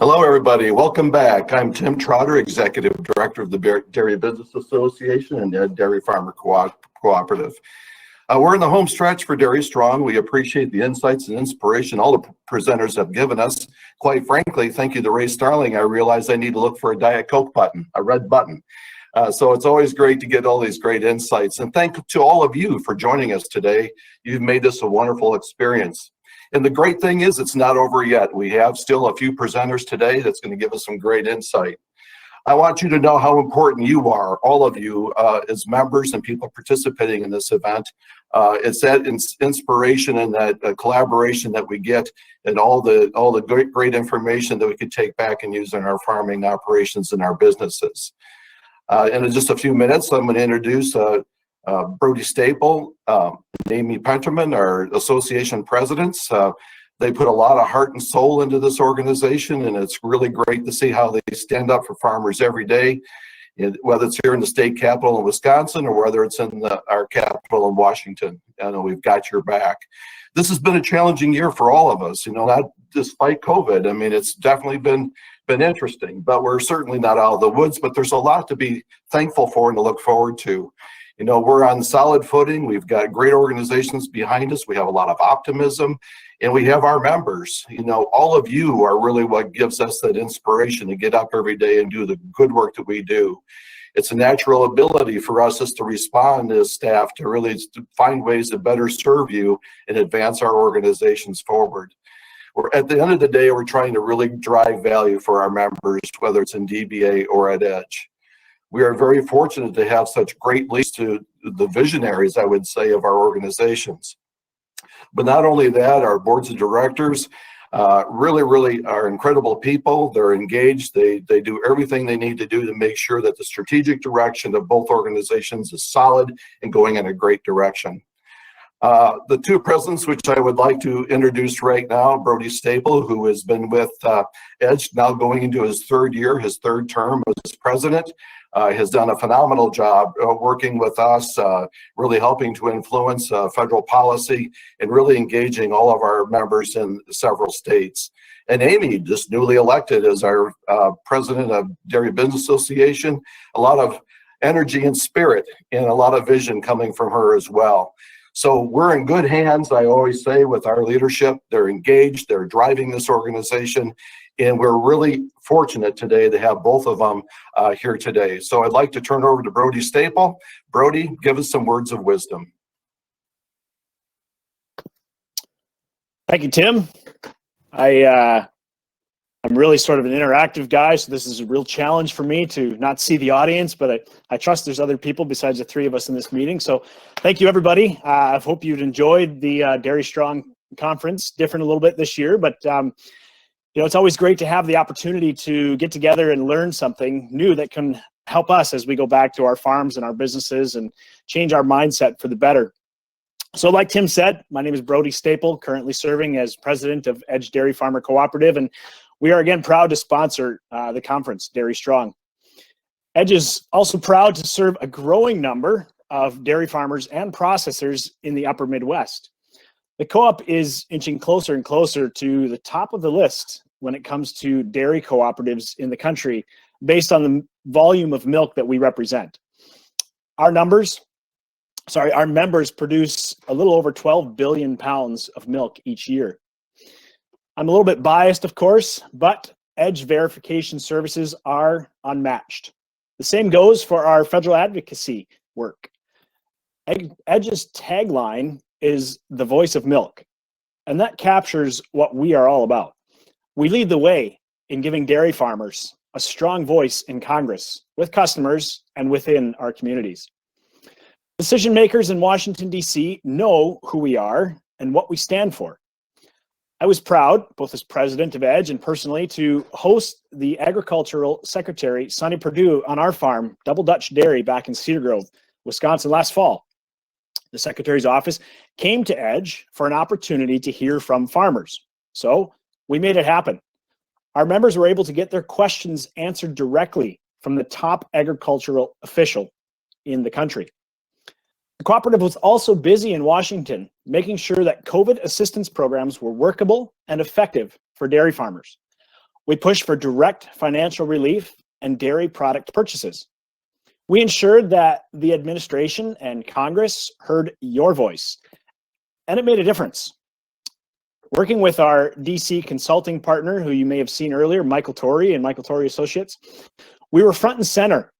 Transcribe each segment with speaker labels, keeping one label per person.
Speaker 1: Hello, everybody. Welcome back. I'm Tim Trotter, Executive Director of the Dairy Business Association and Ed Dairy Farmer Cooperative. We're in the home stretch for Dairy Strong. We appreciate the insights and inspiration all the presenters have given us. Quite frankly, thank you to Ray Starling. I realized I need to look for a Diet Coke button, a red button. So it's always great to get all these great insights. And thank you to all of you for joining us today. You've made this a wonderful experience. And the great thing is it's not over yet. We have still a few presenters today that's going to give us some great insight. I want you to know how important you are, all of you, as members and people participating in this event. It's that inspiration and that collaboration that we get, and all the great information that we could take back and use in our farming operations and our businesses. And in just a few minutes, I'm going to introduce Brody Stapel, Amy Penterman, our association presidents. They put a lot of heart and soul into this organization, and it's really great to see how they stand up for farmers every day, whether it's here in the state capital in Wisconsin or whether it's in our capital in Washington. I know we've got your back. This has been a challenging year for all of us, not despite COVID. I mean, it's definitely been interesting, but we're certainly not out of the woods, but there's a lot to be thankful for and to look forward to. We're on solid footing. We've got great organizations behind us. We have a lot of optimism, and we have our members. All of you are really what gives us that inspiration to get up every day and do the good work that we do. It's a natural ability for us to respond as staff to really find ways to better serve you and advance our organizations forward. At the end of the day, we're trying to really drive value for our members, whether it's in DBA or at Edge. We are very fortunate to have such great leaders, to the visionaries, I would say, of our organizations. But not only that, our boards of directors really are incredible people. They're engaged. They do everything they need to do to make sure that the strategic direction of both organizations is solid and going in a great direction. The two presidents, which I would like to introduce right now, Brody Stapel, who has been with Edge, now going into his third year, his third term as president, has done a phenomenal job working with us, really helping to influence federal policy and really engaging all of our members in several states. And Amy, just newly elected as our president of Dairy Business Association, a lot of energy and spirit and a lot of vision coming from her as well. So we're in good hands, I always say, with our leadership. They're engaged, they're driving this organization, and we're really fortunate today to have both of them here today. So I'd like to turn over to Brody Stapel. Brody, give us some words of wisdom.
Speaker 2: Thank you, Tim. I'm really sort of an interactive guy, so this is a real challenge for me to not see the audience, but I trust there's other people besides the three of us in this meeting. So thank you, everybody. I hope you've enjoyed the Dairy Strong conference. Different a little bit this year, but it's always great to have the opportunity to get together and learn something new that can help us as we go back to our farms and our businesses and change our mindset for the better. So like Tim said, my name is Brody Stapel, currently serving as president of Edge Dairy Farmer Cooperative, and we are again proud to sponsor the conference, Dairy Strong. Edge is also proud to serve a growing number of dairy farmers and processors in the upper Midwest. The co-op is inching closer and closer to the top of the list when it comes to dairy cooperatives in the country based on the volume of milk that we represent. Our members produce a little over 12 billion pounds of milk each year. I'm a little bit biased, of course, but Edge verification services are unmatched. The same goes for our federal advocacy work. Edge's tagline is the voice of milk, and that captures what we are all about. We lead the way in giving dairy farmers a strong voice in Congress, with customers, and within our communities. Decision makers in Washington, D.C. know who we are and what we stand for. I was proud, both as president of Edge and personally, to host the agricultural secretary, Sonny Perdue, on our farm, Double Dutch Dairy, back in Cedar Grove, Wisconsin, last fall. The secretary's office came to Edge for an opportunity to hear from farmers. So we made it happen. Our members were able to get their questions answered directly from the top agricultural official in the country. The cooperative was also busy in Washington, making sure that COVID assistance programs were workable and effective for dairy farmers. We push for direct financial relief and dairy product purchases. We ensured that the administration and Congress heard your voice, and it made a difference. Working with our DC consulting partner, who you may have seen earlier, Michael Torrey and Michael Torrey Associates, we were front and center,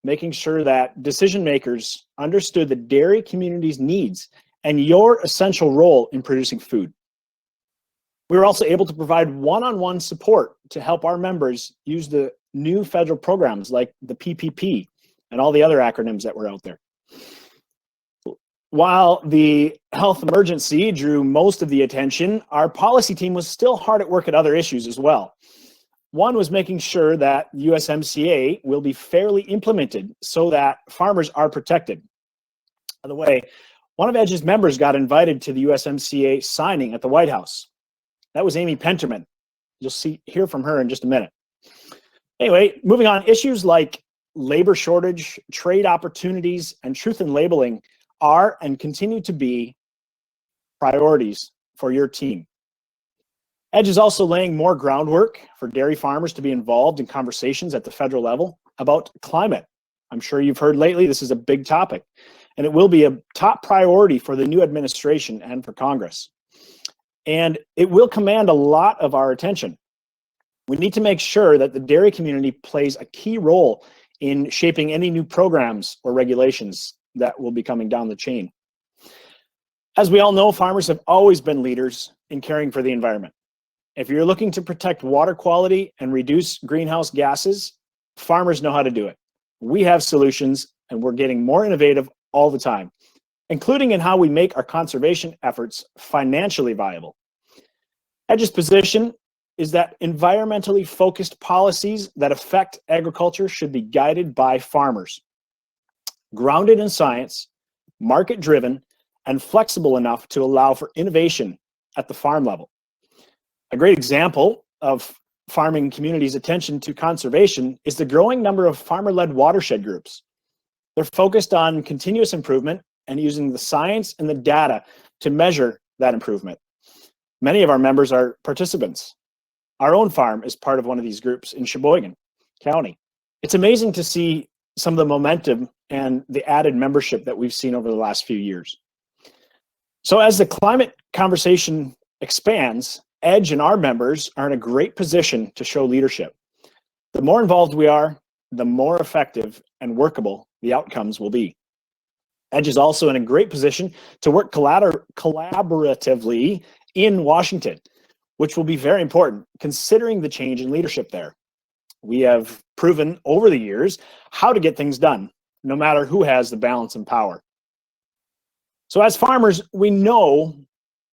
Speaker 2: making sure that decision makers understood the dairy community's needs and your essential role in producing food. We were also able to provide one-on-one support to help our members use the new federal programs like the PPP and all the other acronyms that were out there. While the health emergency drew most of the attention, our policy team was still hard at work at other issues as well. One was making sure that USMCA will be fairly implemented so that farmers are protected. By the way, one of Edge's members got invited to the USMCA signing at the White House. That was Amy Penterman. You'll hear from her in just a minute. Anyway, moving on, issues like labor shortage, trade opportunities, and truth in labeling are and continue to be priorities for your team. Edge is also laying more groundwork for dairy farmers to be involved in conversations at the federal level about climate. I'm sure you've heard lately this is a big topic, and it will be a top priority for the new administration and for Congress. And it will command a lot of our attention. We need to make sure that the dairy community plays a key role in shaping any new programs or regulations that will be coming down the chain. As we all know, farmers have always been leaders in caring for the environment. If you're looking to protect water quality and reduce greenhouse gases, farmers know how to do it. We have solutions, and we're getting more innovative all the time, including in how we make our conservation efforts financially viable. Edge's position is that environmentally focused policies that affect agriculture should be guided by farmers, grounded in science, market-driven, and flexible enough to allow for innovation at the farm level. A great example of farming communities' attention to conservation is the growing number of farmer-led watershed groups. They're focused on continuous improvement and using the science and the data to measure that improvement. Many of our members are participants. Our own farm is part of one of these groups in Sheboygan County. It's amazing to see some of the momentum and the added membership that we've seen over the last few years. So as the climate conversation expands, Edge and our members are in a great position to show leadership. The more involved we are, the more effective and workable the outcomes will be. Edge is also in a great position to work collaboratively in Washington, which will be very important considering the change in leadership there. We have proven over the years how to get things done, no matter who has the balance and power. So as farmers, we know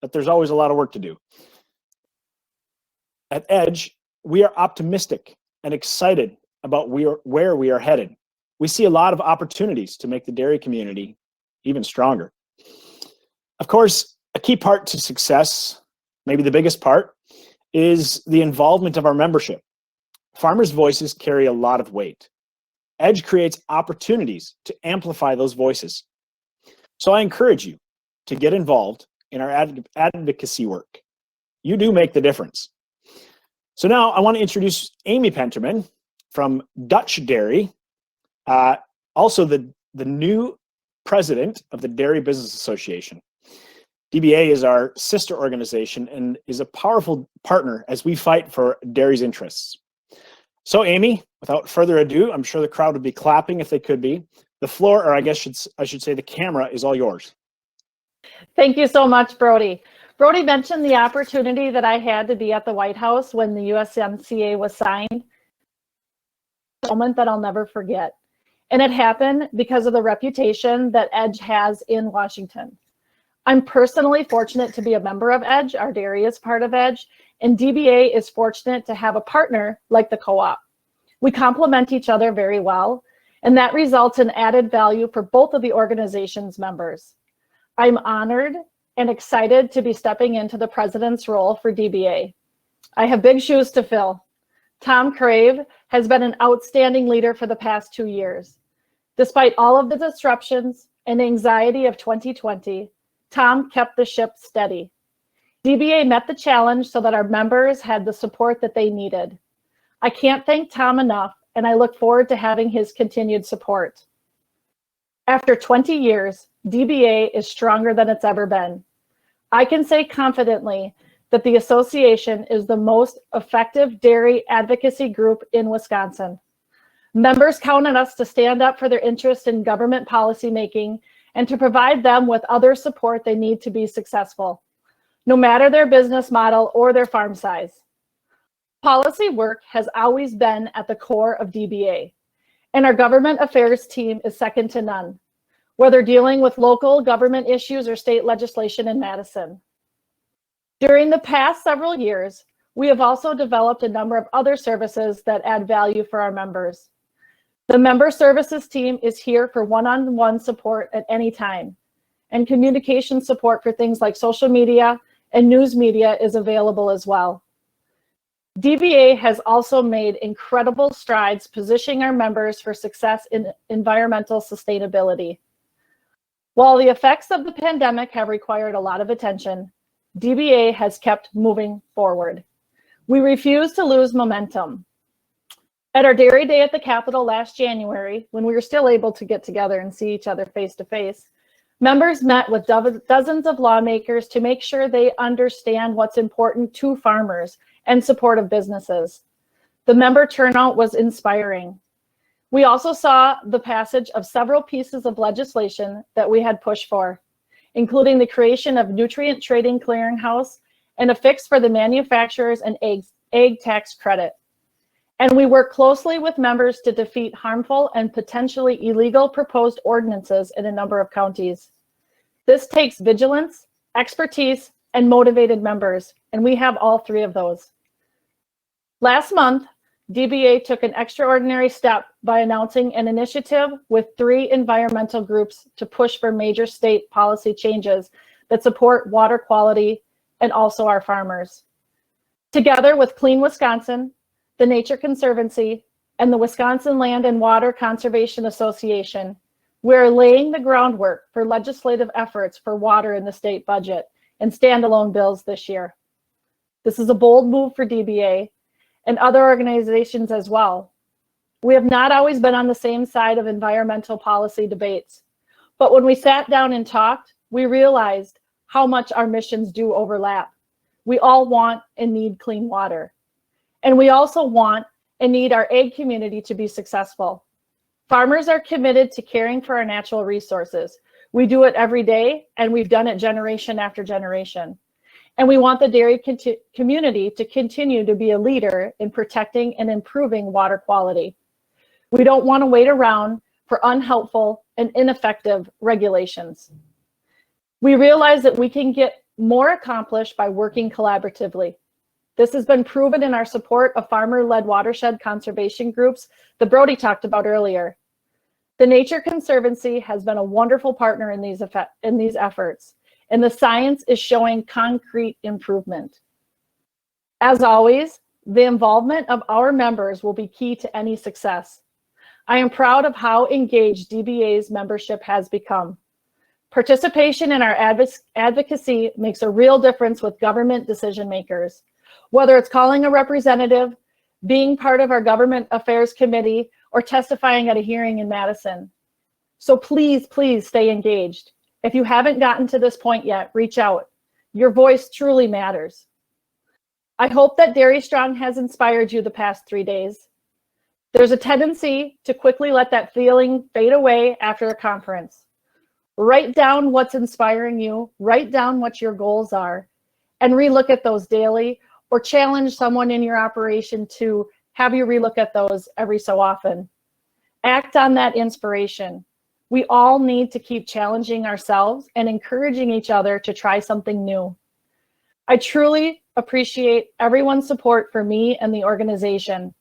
Speaker 2: that there's always a lot of work to do. At Edge, we are optimistic and excited about where we are headed. We see a lot of opportunities to make the dairy community even stronger. Of course, a key part to success, maybe the biggest part, is the involvement of our membership. Farmers' voices carry a lot of weight. Edge creates opportunities to amplify those voices. So I encourage you to get involved in our advocacy work. You do make the difference. So now I want to introduce Amy Penterman from Dutch Dairy, also the new president of the Dairy Business Association. DBA is our sister organization and is a powerful partner as we fight for dairy's interests. So Amy, without further ado, I'm sure the crowd would be clapping if they could be. The floor, or I guess I should say the camera, is all yours.
Speaker 3: Thank you so much, Brody. Brody mentioned the opportunity that I had to be at the White House when the USMCA was signed. A moment that I'll never forget. And it happened because of the reputation that Edge has in Washington. I'm personally fortunate to be a member of Edge. Our dairy is part of Edge, and DBA is fortunate to have a partner like the co-op. We complement each other very well, and that results in added value for both of the organization's members. I'm honored and excited to be stepping into the president's role for DBA. I have big shoes to fill. Tom Crave has been an outstanding leader for the past 2 years. Despite all of the disruptions and anxiety of 2020, Tom kept the ship steady. DBA met the challenge so that our members had the support that they needed. I can't thank Tom enough, and I look forward to having his continued support. After 20 years, DBA is stronger than it's ever been. I can say confidently that the association is the most effective dairy advocacy group in Wisconsin. Members count on us to stand up for their interest in government policymaking and to provide them with other support they need to be successful, no matter their business model or their farm size. Policy work has always been at the core of DBA, and our government affairs team is second to none, whether dealing with local government issues or state legislation in Madison. During the past several years, we have also developed a number of other services that add value for our members. The member services team is here for one-on-one support at any time, and communication support for things like social media and news media is available as well. DBA has also made incredible strides positioning our members for success in environmental sustainability. While the effects of the pandemic have required a lot of attention, DBA has kept moving forward. We refuse to lose momentum. At our Dairy Day at the Capitol last January, when we were still able to get together and see each other face to face, members met with dozens of lawmakers to make sure they understand what's important to farmers and supportive businesses. The member turnout was inspiring. We also saw the passage of several pieces of legislation that we had pushed for, including the creation of Nutrient Trading Clearinghouse and a fix for the manufacturers and egg tax credit. And we work closely with members to defeat harmful and potentially illegal proposed ordinances in a number of counties. This takes vigilance, expertise, and motivated members, and we have all three of those. Last month, DBA took an extraordinary step by announcing an initiative with 3 environmental groups to push for major state policy changes that support water quality and also our farmers. Together with Clean Wisconsin, the Nature Conservancy, and the Wisconsin Land and Water Conservation Association, we're laying the groundwork for legislative efforts for water in the state budget and standalone bills this year. This is a bold move for DBA and other organizations as well. We have not always been on the same side of environmental policy debates, but when we sat down and talked, we realized how much our missions do overlap. We all want and need clean water. And we also want and need our egg community to be successful. Farmers are committed to caring for our natural resources. We do it every day, and we've done it generation after generation. And we want the dairy community to continue to be a leader in protecting and improving water quality. We don't want to wait around for unhelpful and ineffective regulations. We realize that we can get more accomplished by working collaboratively. This has been proven in our support of farmer-led watershed conservation groups that Brody talked about earlier. The Nature Conservancy has been a wonderful partner in these efforts, and the science is showing concrete improvement. As always, the involvement of our members will be key to any success. I am proud of how engaged DBA's membership has become. Participation in our advocacy makes a real difference with government decision makers. Whether it's calling a representative, being part of our government affairs committee, or testifying at a hearing in Madison. So please, please stay engaged. If you haven't gotten to this point yet, reach out. Your voice truly matters. I hope that Dairy Strong has inspired you the past 3 days. There's a tendency to quickly let that feeling fade away after a conference. Write down what's inspiring you, write down what your goals are, and relook at those daily, or challenge someone in your operation to have you relook at those every so often. Act on that inspiration. We all need to keep challenging ourselves and encouraging each other to try something new. I truly appreciate everyone's support for me and the organization.